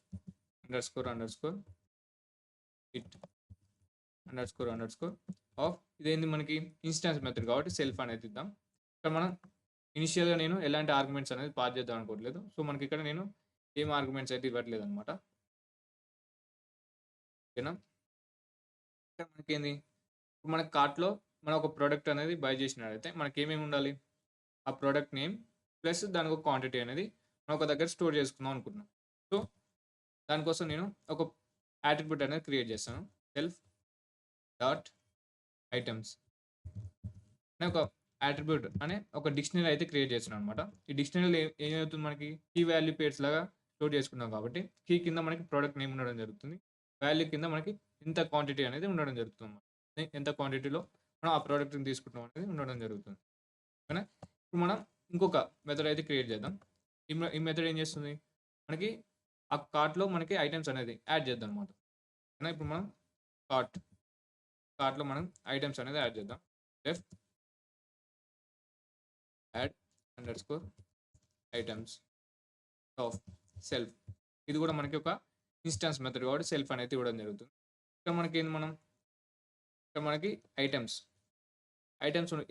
underscore it underscore of, ఇదేంది మనకి ఇన్స్టాన్స్ మెథడ్ కాబట్టి సెల్ఫ్ అనేది ఇద్దాం. ఇక్కడ మనం ఇనిషియల్గా నేను ఎలాంటి ఆర్గ్యుమెంట్స్ అనేది పాస్ చేద్దాం అనుకోవట్లేదు. సో మనకి ఇక్కడ నేను ఏం ఆర్గ్యుమెంట్స్ అయితే ఇవ్వట్లేదు అనమాట. ఓకేనా, ఇక్కడ మనకి ఏంది, ఇప్పుడు మన కార్ట్లో మనం ఒక ప్రోడక్ట్ అనేది బై చేసినట్లయితే మనకి ఏమేమి ఉండాలి, ఆ ప్రోడక్ట్ నేమ్ ప్లస్ దానికి ఒక క్వాంటిటీ అనేది మనం ఒక దగ్గర స్టోర్ చేసుకుందాం అనుకుంటున్నాం. సో దానికోసం నేను ఒక యాట్రిబ్యూట్ అనేది క్రియేట్ చేస్తాను. సెల్ఫ్ డాట్ ఐటమ్స్ అనే ఒక యాట్రిబ్యూట్ అనే ఒక డిక్షనరీ అయితే క్రియేట్ చేస్తున్నాను అనమాట. ఈ డిక్షనరీలో ఏమవుతుంది, మనకి కీ వాల్యూ పేర్స్ లాగా స్టోర్ చేసుకున్నాం కాబట్టి కీ కింద మనకి ప్రోడక్ట్ నేమ్ ఉండడం జరుగుతుంది, వాల్యూ కింద మనకి ఇంత క్వాంటిటీ అనేది ఉండడం జరుగుతుంది. ఎంత క్వాంటిటీలో మనం ఆ ప్రోడక్ట్ని తీసుకుంటాం అనేది ఉండడం జరుగుతుంది. ఓకేనా, ఇప్పుడు మనం ఇంకొక మెథడ్ అయితే క్రియేట్ చేద్దాం. ఈ మెథడ్ ఏం చేస్తుంది, మనకి ఆ కార్ట్లో మనకి ఐటమ్స్ అనేది యాడ్ చేద్దాం అనమాట. ఓకేనా, ఇప్పుడు మనం కార్ట్లో మనం ఐటమ్స్ అనేది యాడ్ చేద్దాం. Left add underscore items of self, ఇది కూడా మనకి ఒక ఇన్స్టాన్స్ మెథడ్ కాబట్టి సెల్ఫ్ అనేది ఇవ్వడం జరుగుతుంది. ఇక్కడ మనకి ఏంది, ఇక్కడ మనకి ఐటమ్స్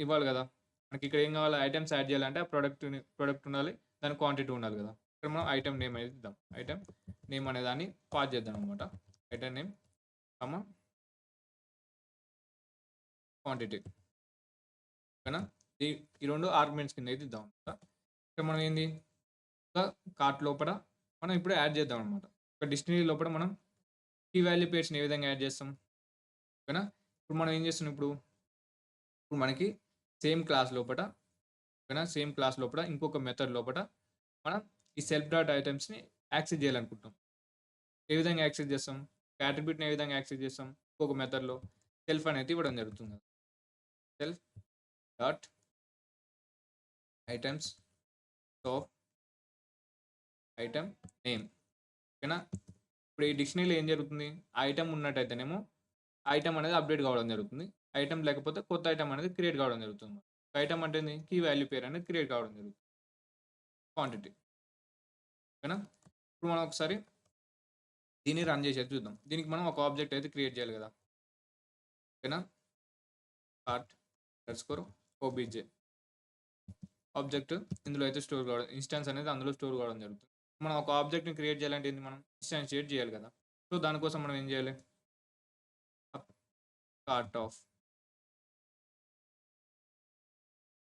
ఇవ్వాలి కదా. మనకి ఇక్కడ ఏం కావాలి, ఐటమ్స్ యాడ్ చేయాలంటే ఆ ప్రోడక్ట్ ఉండాలి, దాని క్వాంటిటీ ఉండాలి కదా. ఇక్కడ మనం ఐటమ్ నేమ్ అనేది ఇద్దాం. ఐటమ్ నేమ్ అనే దాన్ని పాస్ చేద్దాం అనమాట. Item name quantity. ఓకేనా, ఈ రెండు ఆర్గ్యుమెంట్స్ కింద అయితే ఇద్దాం అనమాట. ఇక్కడ మనం ఏంది, ఒక కార్ట్ లోపల మనం ఇప్పుడు యాడ్ చేద్దాం అనమాట. ఒక డిక్షనరీ లోపల మనం కీ వాల్యూ పేర్స్ని ఏ విధంగా యాడ్ చేస్తాం. ఓకేనా, ఇప్పుడు మనం ఏం చేస్తున్నాం, ఇప్పుడు మనకి సేమ్ క్లాస్ లోపల ఇంకొక మెథడ్ లోపల మనం ఈ సెల్ఫ్ డాట్ ఐటమ్స్ని యాక్సెస్ చేయాలనుకుంటాం. ఏ విధంగా యాక్సెస్ చేస్తాం, యాట్రిబ్యూట్ని ఏ విధంగా యాక్సెస్ చేస్తాం, ఇంకొక మెథడ్లో సెల్ఫ్ అనేది ఇవ్వడం జరుగుతుంది. Self dot items of item name. ఓకేనా, ఇప్పుడు ఈ డిక్షనరీలో ఏం జరుగుతుంది, ఐటమ్ ఉన్నట్టయితేనేమో ఐటమ్ అనేది అప్డేట్ కావడం జరుగుతుంది, ఐటమ్ లేకపోతే కొత్త ఐటమ్ అనేది క్రియేట్ కావడం జరుగుతుంది. ఐటమ్ అంటే కీ వాల్యూ పేరు అనేది క్రియేట్ కావడం జరుగుతుంది, క్వాంటిటీ. ఓకేనా, ఇప్పుడు మనం ఒకసారి దీన్ని రన్ చేసేది చూద్దాం. దీనికి మనం ఒక ఆబ్జెక్ట్ అయితే క్రియేట్ చేయాలి కదా. ఓకేనా, కార్ట్ అండర్స్కోర్ ఓబీజే ఆబ్జెక్ట్ ఇందులో అయితే స్టోర్ కావడం, ఇన్స్టాన్స్ అనేది అందులో స్టోర్ కావడం జరుగుతుంది. మనం ఒక ఆబ్జెక్ట్ని క్రియేట్ చేయాలంటే ఏంది, మనం ఇన్స్టాన్షియేట్ చేయాలి కదా. సో దానికోసం మనం ఏం చేయాలి, కార్ట్ ఆఫ్.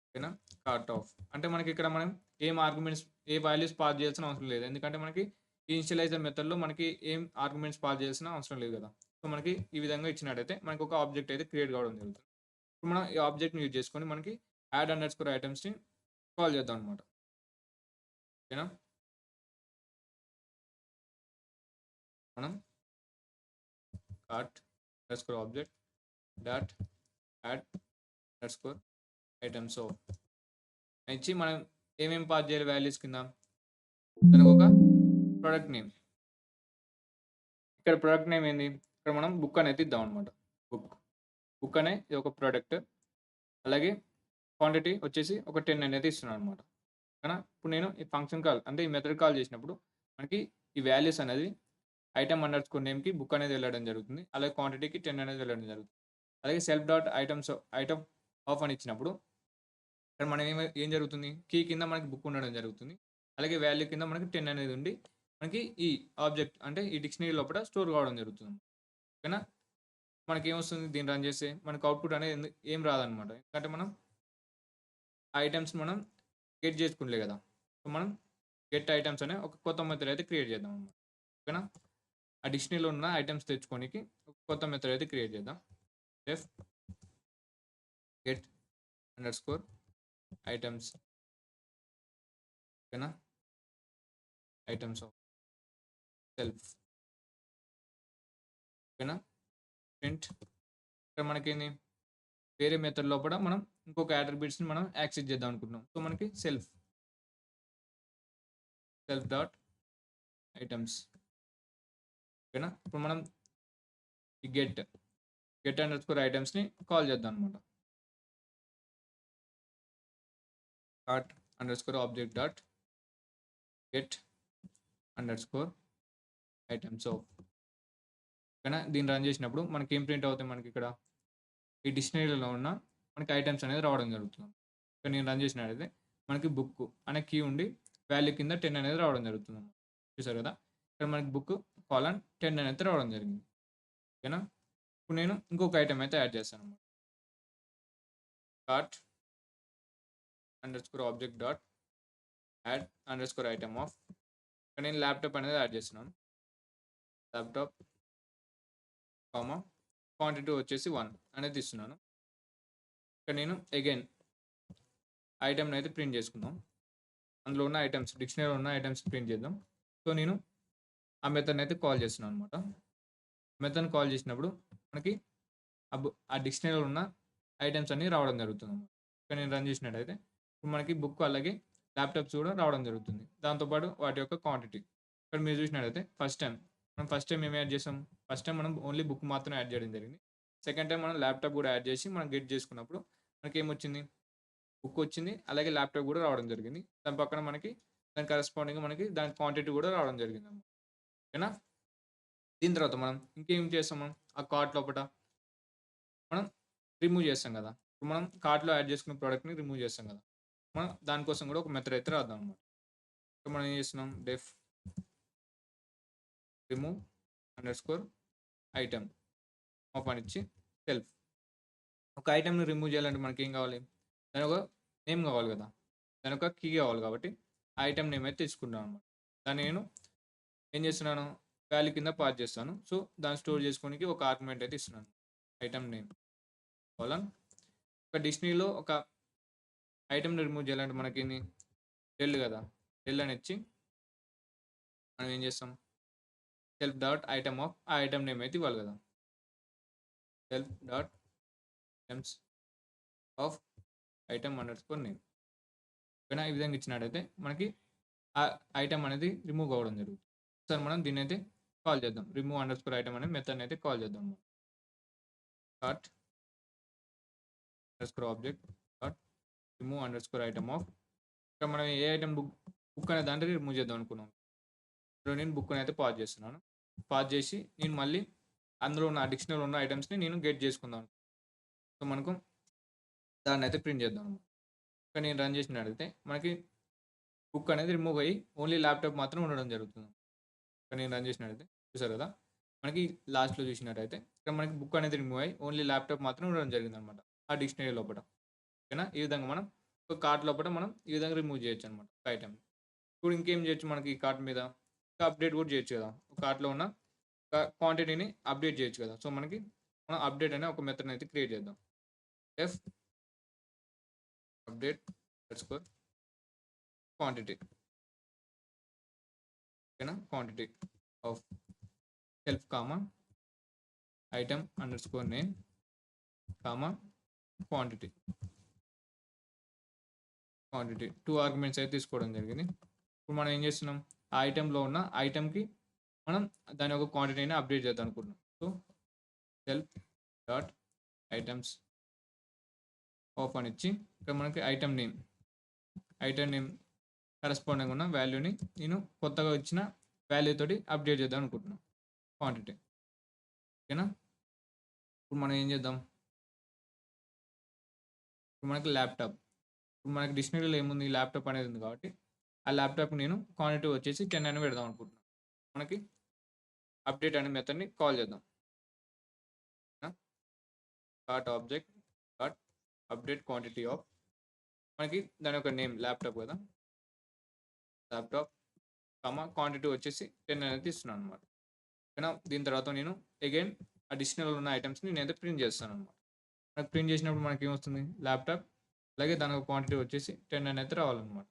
ఓకేనా, కార్ట్ ఆఫ్ అంటే మనకి ఇక్కడ మనం ఏం ఆర్గ్యుమెంట్స్ ఏ వాల్యూస్ పాస్ చేయాల్సిన అవసరం లేదు, ఎందుకంటే మనకి ఇనిషియలైజర్ మెథడ్లో మనకి ఏం ఆర్గ్యుమెంట్స్ పాస్ చేయాల్సిన అవసరం లేదు కదా. సో మనకి ఈ విధంగా ఇచ్చినట్టయితే మనకి ఒక ఆబ్జెక్ట్ అయితే క్రియేట్ కావడం జరుగుతుంది. ఇప్పుడు మనం ఈ ఆబ్జెక్ట్ని యూజ్ చేసుకొని మనకి యాడ్ అండర్స్కోర్ ఐటమ్స్ని కాల్ చేద్దాం అనమాట. ఓకేనా, మనం cart underscore object dot add underscore items of ఇచ్చి మనం ఏమేమి పాస్ చేయాలి వాల్యూస్ కింద, దానికి ఒక ప్రోడక్ట్ నేమ్. ఇక్కడ ప్రోడక్ట్ నేమ్ ఏంది, ఇక్కడ మనం బుక్ అనేది ఇద్దాం అనమాట. బుక్ అనే ఇది ఒక ప్రోడక్ట్, అలాగే క్వాంటిటీ వచ్చేసి ఒక 10 అనేది ఇస్తున్నాను అనమాట. ఓకేనా, ఇప్పుడు నేను ఈ ఫంక్షన్ కాల్ అంటే ఈ మెథడ్ కాల్ చేసినప్పుడు మనకి ఈ వాల్యూస్ అనేది ఐటమ్ అండర్స్కోర్ నేమ్కి బుక్ అనేది వెళ్ళడం జరుగుతుంది, అలాగే క్వాంటిటీకి 10 అనేది వెళ్ళడం జరుగుతుంది. అలాగే సెల్ఫ్ డాట్ ఐటమ్ ఆఫ్ అని ఇచ్చినప్పుడు ఇక్కడ మనం ఏం జరుగుతుంది, కీ కింద మనకి బుక్ ఉండడం జరుగుతుంది, అలాగే వాల్యూ కింద మనకి 10 అనేది ఉండి మనకి ఈ ఆబ్జెక్ట్ అంటే ఈ డిక్షనరీ లోపల స్టోర్ కావడం జరుగుతుంది. ఓకేనా, మనకి ఏమొస్తుంది, దీన్ని రన్ చేస్తే మనకు అవుట్పుట్ అనేది ఏం రాదనమాట, ఎందుకంటే మనం ఐటమ్స్ మనం గెట్ చేసుకుంటలే కదా. సో మనం గెట్ ఐటమ్స్ అనే ఒక కొత్త మెథడ్ అయితే క్రియేట్ చేద్దాం అనమాట. ఓకేనా, ఆ డిక్షనరీలో ఉన్న ఐటమ్స్ తెచ్చుకోనికి ఒక కొత్త మెథడ్ అయితే క్రియేట్ చేద్దాం. Get under score items. ఓకేనా, ఐటమ్స్ ఆఫ్ సెల్ఫ్. ఓకేనా, ప్రింట్. ఇక్కడ మనకేంది వేరే మెథడ్ లోపల మనం ఇంకొక అట్రిబ్యూట్స్ని మనం యాక్సెస్ చేద్దాం అనుకుంటున్నాం. సో మనకి సెల్ఫ్ డాట్ ఐటమ్స్. ఓకేనా, ఇప్పుడు మనం ఈ గెట్ అండర్ స్కోర్ ఐటమ్స్ని కాల్ చేద్దాం అనమాట. Dot under score object dot get under score items of. ఓకేనా, దీన్ని రన్ చేసినప్పుడు మనకి ఏం ప్రింట్ అవుతాయి, మనకి ఇక్కడ ఈ డిక్షనరీలో ఉన్న మనకి ఐటమ్స్ అనేది రావడం జరుగుతుంది. ఇక్కడ నేను రన్ చేసినట్టయితే మనకి బుక్ అనే కీ ఉండి వాల్యూ కింద 10 అనేది రావడం జరుగుతుంది. చూసారు కదా, ఇక్కడ మనకి బుక్ కాలన్ 10 అనేది రావడం జరిగింది. ఓకేనా, ఇప్పుడు నేను ఇంకొక ఐటమ్ అయితే యాడ్ చేస్తాను అనమాట. Dot under score object dot add under score item of. ఇక్కడ నేను ల్యాప్టాప్ అనేది యాడ్ చేస్తున్నాను. ల్యాప్టాప్ కామా క్వాంటిటీ వచ్చేసి 1 అనేది ఇస్తున్నాను. ఇక్కడ నేను అగైన్ ఐటమ్ని అయితే ప్రింట్ చేసుకుందాం. అందులో ఉన్న ఐటమ్స్, డిక్షనరీలో ఉన్న ఐటమ్స్ ప్రింట్ చేద్దాం. సో నేను ఆ మెథడ్ని అయితే కాల్ చేస్తున్నాను అనమాట. మెథడ్ని కాల్ చేసినప్పుడు మనకి ఆ డిక్షనరీలో ఉన్న ఐటమ్స్ అన్నీ రావడం జరుగుతుంది అనమాట. ఇక్కడ నేను రన్ చేసినట్టయితే ఇప్పుడు మనకి బుక్ అలాగే ల్యాప్టాప్స్ కూడా రావడం జరుగుతుంది. దాంతోపాటు వాటి యొక్క క్వాంటిటీ. ఇక్కడ మీరు చూసినట్టయితే ఫస్ట్ టైం ఏం యాడ్ చేసాం, ఫస్ట్ టైం మనం ఓన్లీ బుక్ మాత్రం యాడ్ చేయడం జరిగింది. సెకండ్ టైం మనం ల్యాప్టాప్ కూడా యాడ్ చేసి మనం గెట్ చేసుకున్నప్పుడు మనకి ఏమొచ్చింది, బుక్ వచ్చింది, అలాగే ల్యాప్టాప్ కూడా రావడం జరిగింది. దాని పక్కన మనకి దాని కరెస్పాండింగ్ మనకి దాని క్వాంటిటీ కూడా రావడం జరిగింది అన్నమాట. ఓకేనా, దీని తర్వాత మనం ఇంకేం చేస్తాం, మనం ఆ కార్ట్ లోపల మనం రిమూవ్ చేస్తాం కదా. ఇప్పుడు మనం కార్ట్లో యాడ్ చేసుకున్న ప్రోడక్ట్ని రిమూవ్ చేస్తాం కదా, మనం దానికోసం కూడా ఒక మెథడ్ అయితే రాద్దాం అనమాట. ఇప్పుడు మనం ఏం చేస్తున్నాం, def remove underscore item open ఇచ్చి సెల్ఫ్. ఒక ఐటమ్ని రిమూవ్ చేయాలంటే మనకి ఏం కావాలి, దాని ఒక నేమ్ కావాలి కదా, దాని ఒక కీ కావాలి. కాబట్టి ఆ ఐటమ్ నేమ్ అయితే తీసుకుంటాను అనమాట. దాన్ని నేను ఏం చేస్తున్నాను, వాల్యూ కింద పాస్ చేస్తాను. సో దాన్ని స్టోర్ చేసుకోనికి ఒక ఆర్గ్యుమెంట్ అయితే ఇస్తున్నాను. Item name colon. ఒక డిక్షనరీలో ఒక ఐటమ్ని రిమూవ్ చేయాలంటే మనకి డెల్ కదా, డెల్ అని ఇచ్చి మనం ఏం చేస్తాం, సెల్ఫ్ డాట్ ఐటమ్ ఆఫ్ ఆ ఐటమ్ నేమ్ అయితే ఇవ్వాలి కదా. Self dot items of item under score name. ఓకేనా, ఈ విధంగా ఇచ్చినట్టయితే మనకి ఆ ఐటమ్ అనేది రిమూవ్ కావడం జరుగుతుంది. సార్ మనం దీన్ని అయితే కాల్ చేద్దాం, రిమూవ్ అండర్ స్కోర్ ఐటమ్ అనే మెథడ్ని అయితే కాల్ చేద్దాం. Dot under score object dot remove underscore item of. ఇక్కడ మనం ఏ ఐటమ్ బుక్ అనే దాంట్లో రిమూవ్ చేద్దాం అనుకున్నాం. ఇప్పుడు నేను బుక్ అయితే పాజ్ చేస్తున్నాను. పాజ్ చేసి నేను మళ్ళీ అందులో ఉన్న డిక్షనరీలో ఉన్న ఐటమ్స్ని నేను గెట్ చేసుకుందాం. సో మనకు దాన్ని అయితే ప్రింట్ చేద్దాం. ఇక్కడ నేను రన్ చేసినట్టయితే మనకి బుక్ అనేది రిమూవ్ అయ్యి ఓన్లీ ల్యాప్టాప్ మాత్రం ఉండడం జరుగుతుంది. ఇక్కడ నేను రన్ చేసినట్టయితే చూసారు కదా, మనకి లాస్ట్లో చూసినట్టయితే ఇక్కడ మనకి బుక్ అనేది రిమూవ్ అయ్యి ఓన్లీ ల్యాప్టాప్ మాత్రం ఉండడం జరిగింది అనమాట ఆ డిక్షనరీ లోపల. ఓకేనా, ఈ విధంగా మనం ఒక కార్ట్ లోపల మనం ఈ విధంగా రిమూవ్ చేయొచ్చు అనమాట ఒక ఐటమ్. ఇప్పుడు ఇంకేం చేయొచ్చు, మనకి ఈ కార్ట్ మీద అప్డేట్ కూడా చేయొచ్చు కదా. ఒక కార్ట్లో ఉన్న క్వాంటిటీని అప్డేట్ చేయొచ్చు కదా. సో మనకి మనం అప్డేట్ అనే ఒక మెథడ్ అయితే క్రియేట్ చేద్దాం. Def update score quantity. ఓకేనా, quantity of self comma item under score name comma quantity. 2 arguments అయితే తీసుకోవడం జరిగింది. ఇప్పుడు మనం ఏం చేస్తున్నాం, ఆ ఐటెంలో ఉన్న ఐటెంకి మనం దాని యొక్క క్వాంటిటీని అప్డేట్ చేద్దాం అనుకుంటున్నాం. So self dot items open ఇచ్చి ఇక్కడ మనకి ఐటమ్ నేమ్ కరెస్పాండింగ్ ఉన్న వాల్యూని నేను కొత్తగా ఇచ్చిన వాల్యూ తోటి అప్డేట్ చేద్దాం అనుకుంటున్నాను, క్వాంటిటీ. ఓకేనా, ఇప్పుడు మనం ఏం చేద్దాం, ఇప్పుడు మనకి ల్యాప్టాప్, ఇప్పుడు మనకి డిక్షనరీలో ఏముంది, ల్యాప్టాప్ అనేది ఉంది. కాబట్టి ఆ ల్యాప్టాప్ నేను క్వాంటిటీ వచ్చేసి 10 అని పెడదాం అనుకుంటున్నాను. మనకి అప్డేట్ అనే మెథడ్ని కాల్ చేద్దాం. Dot object dot update quantity of, మనకి దాని యొక్క నేమ్ ల్యాప్టాప్ కదా, ల్యాప్టాప్ కామా క్వాంటిటీ వచ్చేసి 10 అనేది ఇస్తున్నాను అనమాట. ఓకేనా, దీని తర్వాత నేను అగైన్ అడిషనల్ ఉన్న ఐటమ్స్ని నేనైతే ప్రింట్ చేస్తాను అనమాట. మనకి ప్రింట్ చేసినప్పుడు మనకి ఏమొస్తుంది, ల్యాప్టాప్ అలాగే దాని క్వాంటిటీ వచ్చేసి 10 అని అయితే రావాలన్నమాట.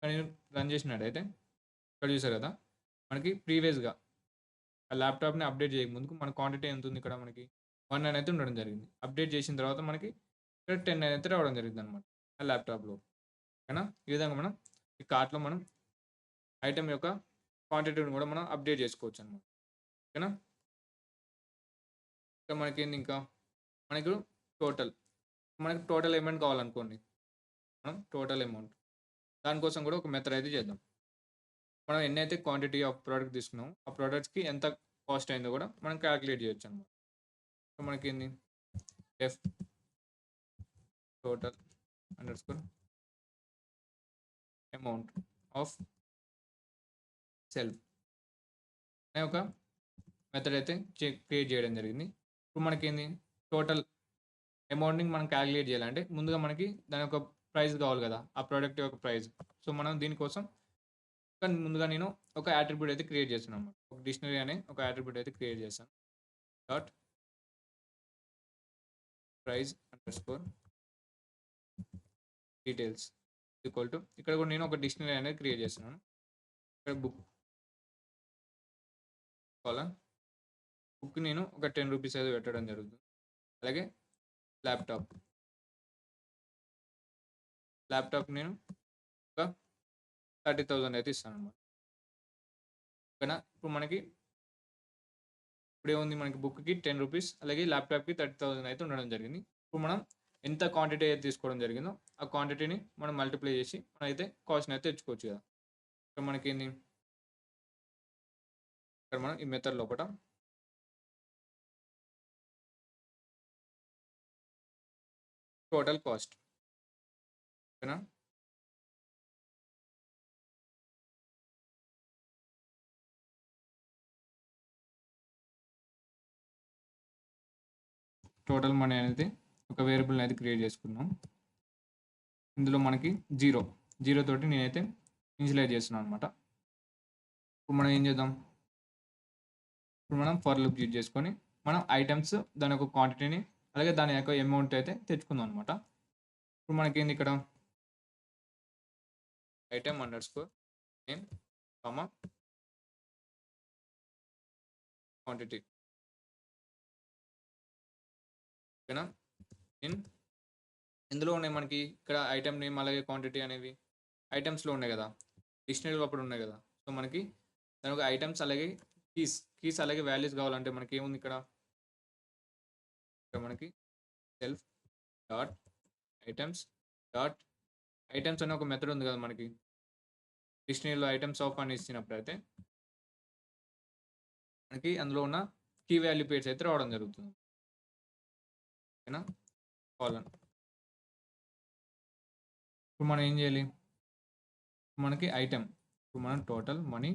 కానీ రన్ చేసినట్టయితే ఇక్కడ చూసారు కదా, మనకి ప్రీవియస్‌గా ఆ ల్యాప్‌టాప్‌ని అప్డేట్ చేయకముందుకు మన క్వాంటిటీ ఎంత ఉంది ఇక్కడ మనకి 1 అని అయితే ఉండడం జరిగింది. అప్డేట్ చేసిన తర్వాత మనకి ఇక్కడ 10 అని అయితే రావడం జరిగిందనమాట ఆ ల్యాప్‌టాప్‌లో. ఓకేనా? ఈ విధంగా మనం ఈ కార్ట్‌లో మనం ఐటెమ్ యొక్క క్వాంటిటీని కూడా మనం అప్డేట్ చేసుకోవచ్చనమాట. ఓకేనా? ఇంకా మనకేంది ఇంకా మనకు టోటల్ మనకి టోటల్ అమౌంట్ కావాలనుకోండి. మనం టోటల్ అమౌంట్ దానికోసం కూడా ఒక మెథడ్ అయితే చేద్దాం. మనం ఎన్నైతే క్వాంటిటీ ఆఫ్ ప్రోడక్ట్ తీసుకున్నామో ఆ ప్రోడక్ట్స్‌కి ఎంత కాస్ట్ అయిందో కూడా మనం క్యాలిక్యులేట్ చేయొచ్చనమాట. సో మనకేంది def total underscore amount of self అనే ఒక మెథడ్ అయితే క్రియేట్ చేయడం జరిగింది. ఇప్పుడు మనకేంది టోటల్ అమౌంట్‌ని మనం క్యాలిక్యులేట్ చేయాలంటే ముందుగా మనకి దాని యొక్క ప్రైస్ కావాలి కదా! ఆ ప్రోడక్ట్ యొక్క ప్రైస్. సో మనం దీనికోసం కానీ ముందుగా నేను ఒక అట్రిబ్యూట్ అయితే క్రియేట్ చేస్తున్నాను. ఒక డిక్షనరీ అనే ఒక అట్రిబ్యూట్ అయితే క్రియేట్ చేశాను. Dot price underscore details equal to ఇక్కడ కూడా నేను ఒక డిక్షనరీ అనేది క్రియేట్ చేస్తున్నాను. ఇక్కడ బుక్ కాలన్ బుక్ నేను ఒక 10 రూపీస్ అయితే పెట్టడం జరుగుతుంది. అలాగే ల్యాప్‌టాప్ నేను ఒక 30,000 అయితే ఇస్తానన్నమాట. ఓకేనా? ఇప్పుడు మనకి ఇప్పుడేముంది మనకి బుక్‌కి 10 రూపీస్ అలాగే ల్యాప్‌టాప్‌కి 30,000 అయితే ఉండడం జరిగింది. ఇప్పుడు మనం ఎంత క్వాంటిటీ అయితే తీసుకోవడం జరిగిందో ఆ క్వాంటిటీని మనం మల్టిప్లై చేసి మనమైతే కాస్ట్‌ని అయితే తెచ్చుకోవచ్చు కదా! ఇక్కడ మనకేంది ఇక్కడ మనం ఈ మెథడ్ లోపట టోటల్ కాస్ట్ ఓకేనా? టోటల్ మనీ అనేది ఒక వేరియబుల్‌ని అయితే క్రియేట్ చేసుకున్నాం. ఇందులో మనకి 0 తోటి నేనైతే ఇనిషియలైజ్ చేస్తున్నాను అనమాట. ఇప్పుడు మనం ఏం చేద్దాం? ఇప్పుడు మనం ఫర్ లూప్ యూజ్ చేసుకొని మనం ఐటెమ్స్ దాని యొక్క క్వాంటిటీని అలాగే దాని యొక్క అమౌంట్ అయితే తెచ్చుకుందాం అనమాట. ఇప్పుడు మనకేంది ఇక్కడ item underscore name comma quantity ఓకేనా? ఇందులో ఉన్నాయి మనకి ఇక్కడ ఐటెమ్ నేమ్ అలాగే క్వాంటిటీ అనేవి ఐటెమ్స్‌లో ఉన్నాయి కదా! డిక్షనరీ లోపల ఉన్నాయి కదా! సో మనకి దాని ఒక ఐటెమ్స్ అలాగే కీస్ అలాగే వాల్యూస్ కావాలంటే మనకి ఏముంది ఇక్కడ? ఇక్కడ మనకి self dot items dot items అనే ఒక మెథడ్ ఉంది కదా మనకి. డిక్షనరీలో ఐటెమ్స్ ఆఫ్ అని ఇచ్చినప్పుడైతే మనకి అందులో ఉన్న కీ వాల్యూ పేర్స్ అయితే రావడం జరుగుతుంది. ఓకేనా? కాలన్ ఇప్పుడు మనం ఏం చేయాలి? మనకి ఐటెమ్ ఇప్పుడు మనం total money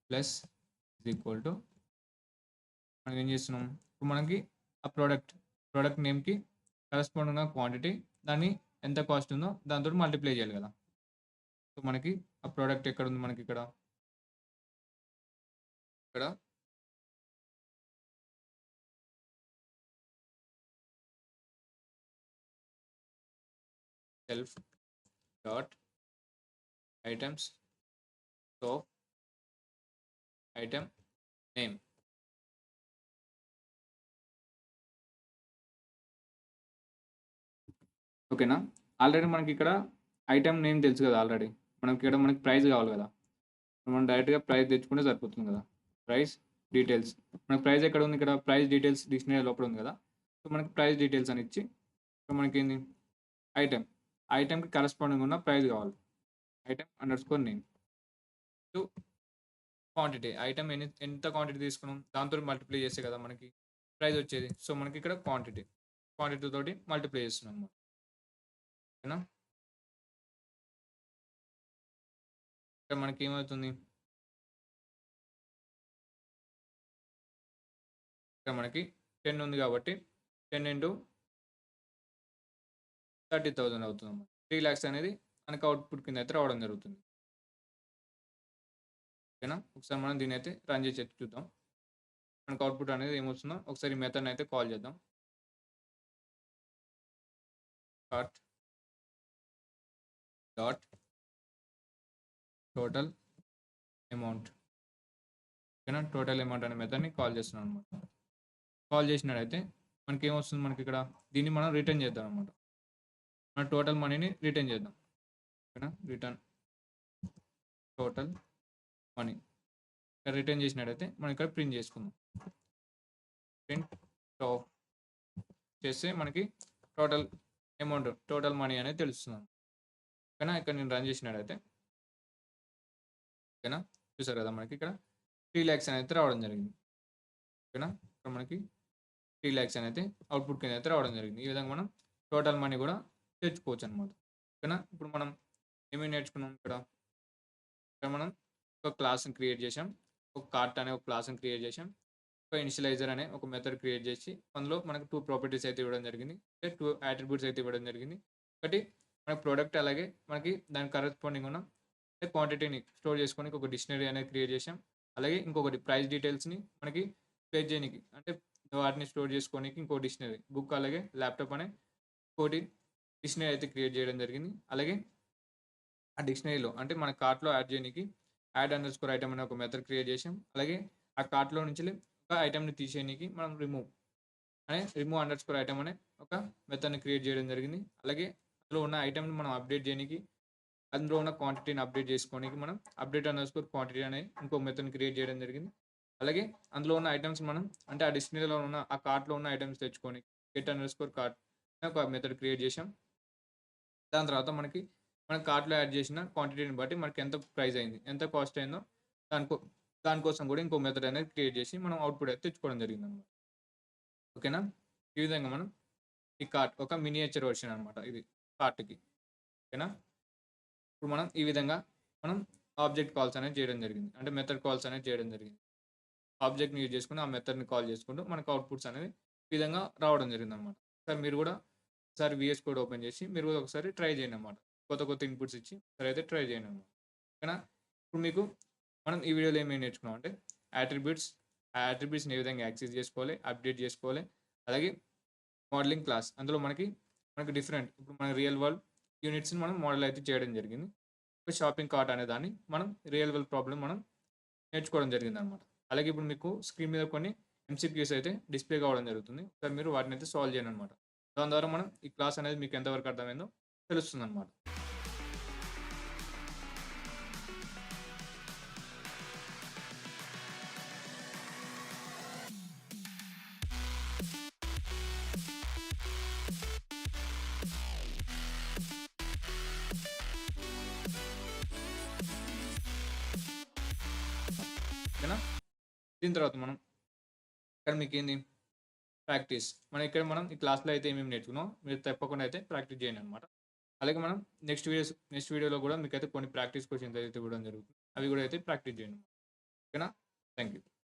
plus is equal to మనం ఏం చేస్తున్నాం? ఇప్పుడు మనకి ఆ ప్రోడక్ట్ నేమ్‌కి కరెస్పాండింగ్‌గా క్వాంటిటీ దాన్ని ఎంత కాస్ట్ ఉందో దాంతోటి మల్టిప్లై చేయాలి కదా! సో మనకి ఆ ప్రోడక్ట్ ఎక్కడుంది మనకి ఇక్కడ? ఇక్కడ self dot items so item name ఓకేనా? ఆల్రెడీ మనకి ఇక్కడ ఐటెమ్ నేమ్ తెలుసు కదా ఆల్రెడీ. మనకి ప్రైస్ కావాలి కదా! మనం డైరెక్ట్‌గా ప్రైస్ తెచ్చుకుంటే సరిపోతుంది కదా! ప్రైస్ డీటెయిల్స్ మనకి ప్రైస్ ఎక్కడ ఉంది ఇక్కడ? ప్రైస్ డీటెయిల్స్ డిక్షనరీ లోపల ఉంది కదా! సో మనకి ప్రైస్ డీటెయిల్స్ అని ఇచ్చి ఇక్కడ మనకేంది ఐటెమ్ ఐటెమ్‌కి కరెస్పాండింగ్ ఉన్న ప్రైస్ కావాలి. Item underscore name to quantity item ఎంత క్వాంటిటీ తీసుకున్నాం దాంతోటి మల్టిప్లై చేస్తే కదా మనకి ప్రైస్ వచ్చేది. సో మనకి ఇక్కడ క్వాంటిటీ తోటి మల్టిప్లై చేస్తున్నాం అన్నమాట. ఓకేనా? ఇక్కడ మనకి ఏమవుతుంది? ఇక్కడ మనకి 10 ఉంది కాబట్టి 10 ఇంటూ 30,000 అవుతుందన్నమాట. 3,00,000 అనేది మనకి అవుట్‌పుట్ కింద అయితే రావడం జరుగుతుంది. ఓకేనా? ఒకసారి మనం దీన్ని అయితే రన్ చేసి చూద్దాం. మనకు అవుట్‌పుట్ అనేది ఏమొస్తుందో ఒకసారి ఈ మెథడ్‌ని అయితే కాల్ చేద్దాం. Start dot total amount. ఓకేనా, టోటల్ అమౌంట్ అనే మెథడ్ని కాల్ చేస్తున్నాం అనమాట. కాల్ చేసినట్టయితే మనకి ఏమొస్తుంది, మనకి ఇక్కడ దీన్ని మనం రిటర్న్ చేద్దాం అనమాట. మన టోటల్ మనీని రిటర్న్ చేద్దాం. ఓకేనా, రిటర్న్ టోటల్ మనీ ఇక్కడ రిటర్న్ చేసినట్టయితే మనం ఇక్కడ ప్రింట్ చేసుకుందాం. ప్రింట్ ఆఫ్ చేస్తే మనకి టోటల్ అమౌంట్, టోటల్ మనీ అనేది తెలుస్తుంది. ఓకేనా, ఇక్కడ నేను రన్ చేసినట్టయితే ఓకేనా చూసారు కదా, మనకి ఇక్కడ 3 lakhs అనేది రావడం జరిగింది. ఓకేనా, ఇక్కడ మనకి 3 lakhs అనేది అవుట్పుట్ కింద అయితే రావడం జరిగింది. ఈ విధంగా మనం టోటల్ మనీ కూడా తెచ్చుకోవచ్చు అనమాట. ఓకేనా, ఇప్పుడు మనం ఏమేమి నేర్చుకున్నాం ఇక్కడ మనం ఒక క్లాస్ని క్రియేట్ చేసాం, ఒక కార్ట్ అనే ఒక క్లాస్ని క్రియేట్ చేసాం, ఒక ఇనిషియలైజర్ అనే ఒక మెథడ్ క్రియేట్ చేసి అందులో మనకు 2 ప్రాపర్టీస్ అయితే ఇవ్వడం జరిగింది, అంటే 2 అట్రిబ్యూట్స్ అయితే ఇవ్వడం జరిగింది. ఒకటి మన ప్రోడక్ట్, అలాగే మనకి దానికి కరెస్పాండింగ్ ఉన్న క్వాంటిటీని స్టోర్ చేసుకోనికి ఒక డిక్షనరీ అనేది క్రియేట్ చేసాం. అలాగే ఇంకొకటి ప్రైస్ డీటెయిల్స్ని మనకి ప్లేస్ చేయడానికి, అంటే వాటిని స్టోర్ చేసుకోనికి ఇంకో డిక్షనరీ, బుక్ అలాగే ల్యాప్టాప్ అనే ఇంకోటి డిక్షనరీ అయితే క్రియేట్ చేయడం జరిగింది. అలాగే ఆ డిక్షనరీలో అంటే మన కార్ట్లో యాడ్ చేయడానికి యాడ్ అండర్ స్కోర్ ఐటమ్ అనే ఒక మెథడ్ క్రియేట్ చేసాం. అలాగే ఆ కార్ట్లో నుంచి ఒక ఐటమ్ని తీసేయడానికి మనం రిమూవ్ అండర్ స్కోర్ ఐటమ్ అనే ఒక మెథడ్ని క్రియేట్ చేయడం జరిగింది. అలాగే అందులో ఉన్న ఐటమ్ని మనం అప్డేట్ చేయడానికి, అందులో ఉన్న క్వాంటిటీని అప్డేట్ చేసుకోనికి మనం అప్డేట్ అండర్ స్కోర్ క్వాంటిటీ అనే ఇంకో మెథడ్ని క్రియేట్ చేయడం జరిగింది. అలాగే అందులో ఉన్న ఐటమ్స్ మనం అంటే ఆ డిక్షనరీలో ఉన్న ఆ కార్ట్లో ఉన్న ఐటమ్స్ తెచ్చుకొని గెట్ అండర్ స్కోర్ కార్ట్ అనే ఒక మెథడ్ క్రియేట్ చేసాం. దాని తర్వాత మనకి మన కార్ట్లో యాడ్ చేసిన క్వాంటిటీని బట్టి మనకి ఎంత ప్రైస్ అయింది, ఎంత కాస్ట్ అయిందో దానికోసం కూడా ఇంకో మెథడ్ అనేది క్రియేట్ చేసి మనం అవుట్పుట్ అయితే తెచ్చుకోవడం జరిగింది అనమాట. ఓకేనా, ఈ విధంగా మనం ఈ కార్ట్ ఒక మినియేచర్ వర్షన్ అనమాట ఇది కార్ట్కి. ఓకేనా, ఇప్పుడు మనం ఈ విధంగా మనం ఆబ్జెక్ట్ కాల్స్ అనేది చేయడం జరిగింది, అంటే మెథడ్ కాల్స్ అనేది చేయడం జరిగింది. ఆబ్జెక్ట్ని యూజ్ చేసుకుని ఆ మెథడ్ని కాల్ చేసుకుంటూ మనకు అవుట్పుట్స్ అనేది ఈ విధంగా రావడం జరిగింది అనమాట. సార్ మీరు కూడా ఒకసారి VS కోడ్ ఓపెన్ చేసి మీరు కూడా ఒకసారి ట్రై చేయండి అనమాట. కొత్త ఇన్పుట్స్ ఇచ్చి సరే అయితే ట్రై చేయండి అనమాట. ఓకేనా, ఇప్పుడు మీకు మనం ఈ వీడియోలో ఏమేమి నేర్చుకున్నాం అంటే ఆ అట్రిబ్యూట్స్ని ఏ విధంగా యాక్సెస్ చేసుకోవాలి, అప్డేట్ చేసుకోవాలి. అలాగే మోడలింగ్ క్లాస్, అందులో మనకి డిఫరెంట్ ఇప్పుడు మన రియల్ వరల్డ్ యూనిట్స్ని మనం మోడల్ అయితే చేయడం జరిగింది. షాపింగ్ కార్ట్ అనే దాన్ని మనం రియల్ వరల్డ్ ప్రాబ్లం మనం నేర్చుకోవడం జరిగింది అనమాట. అలాగే ఇప్పుడు మీకు స్క్రీన్ మీద కొన్ని MCQs అయితే డిస్ప్లే కావడం జరుగుతుంది. ఒకసారి మీరు వాటిని అయితే సాల్వ్ చేయండి అనమాట. దాని ద్వారా మనం ఈ క్లాస్ అనేది మీకు ఎంతవరకు అర్థమైందో తెలుస్తుంది అనమాట. ఓకేనా, దీని తర్వాత మనం ఇక్కడ మీకు ఏంది ప్రాక్టీస్, మనం ఈ క్లాస్లో అయితే ఏమేమి నేర్చుకున్నాం మీరు తప్పకుండా అయితే ప్రాక్టీస్ చేయండి అనమాట. అలాగే మనం నెక్స్ట్ వీడియోలో కూడా మీకు అయితే కొన్ని ప్రాక్టీస్ క్వశ్చన్స్ అయితే ఇవ్వడం జరుగుతుంది, అవి కూడా అయితే ప్రాక్టీస్ చేయండి. ఓకేనా, థ్యాంక్ యూ.